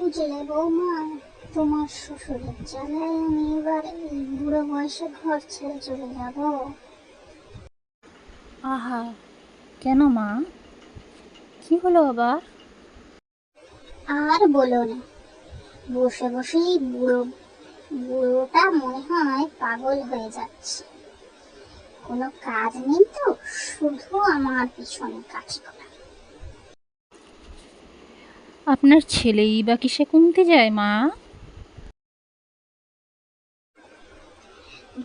বুঝলে বৌমা, তোমার শ্বশুরের জ্বালায় আমি এবার এই বুড়ো বয়সে ঘর ছেড়ে চলে যাব। আহা, কেন মা? কি হলো আবার? আর বলো না, বসে বসেই বুড়োটা মনে হয় পাগল হয়ে যাচ্ছে। কোনো কাজ নেই তো, শুধু আমার পিছনে কাঠি করা। আপনার ছেলেই বা কিসে কমতে যায় মা?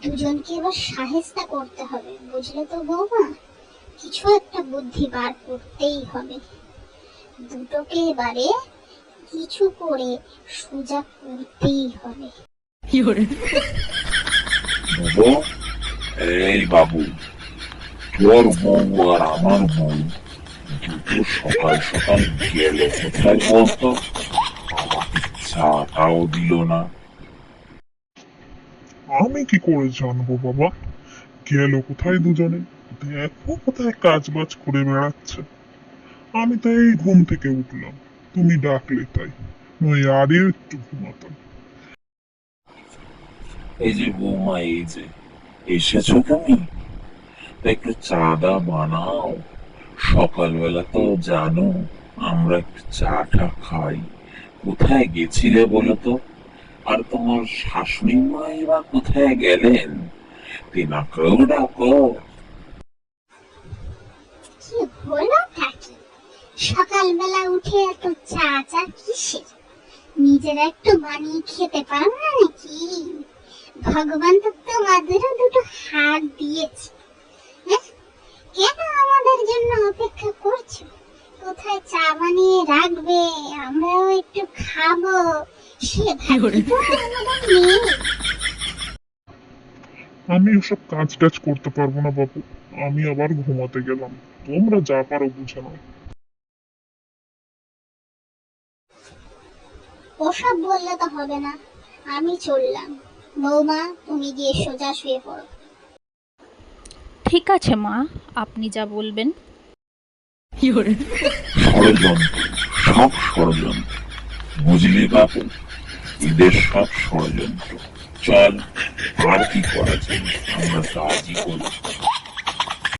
দুজনকে এবার সাহেস্তা করতে হবে, বুঝলে তো বৌমা। কিছু একটা বুদ্ধি বার করতেই হবে। দুটোকে এবারে কিছু করে সোজা করতেই হবে। বাবু, এই বাবু, তোর বউ আর আমার বউ দুটো সকাল সকাল গেল কোথায় বলতো? আমাকে চাটাও দিল না। আমি কি করে জানবো বাবা, গেল কোথায় দুজনে? দেখো কোথায় কাজ বাজ করে বেড়াচ্ছে। আমি তো এই ঘুম থেকে উঠলাম, তুমি ডাকলে তাই, নই আরও একটু ঘুমাতাম। এই যে বৌমা, এই যে এসেছো তুমি, তা একটু চাঁদা বানাও। সকালবেলা তো জানো আমরা একটু চাটা খাই। কোথায় গেছিলে বলো তো? আর তোমার শাশুড়ি মাই বা কোথায় গেলেন? তেনাকেও ডাকো। কি হলোটা কি? সকালবেলা উঠে এত চা চা কিসের? নিজেরা একটু বানিয়ে খেতে পারো না নাকি? ভগবান তো তোমাদেরও দুটো হাত দিয়েছে। হ্যাঁ? কেন আমাদের জন্য অপেক্ষা করছো? কোথায় চা বানিয়ে রাখবে, আমরাও একটু খাবো, সে ভাগ্য তো আমাদের নেই। আমি ওসব কাজ টাজ করতে পারবো না বাবু, আমি আবার ঘুমাতে গেলাম। তোমরা যা পারো বুঝে নাও। ওসব বললে তো হবে না, আমি চললাম। বৌমা, তুমি গিয়ে সোজা শুয়ে পড়ো। ঠিক আছে মা, আপনি যা বলবেন। ষড়যন্ত্র, সব ষড়যন্ত্র, বুঝলি বাপু? এদের সব ষড়যন্ত্র। চল, আর কি করা যায়, আমরা কাজই করি।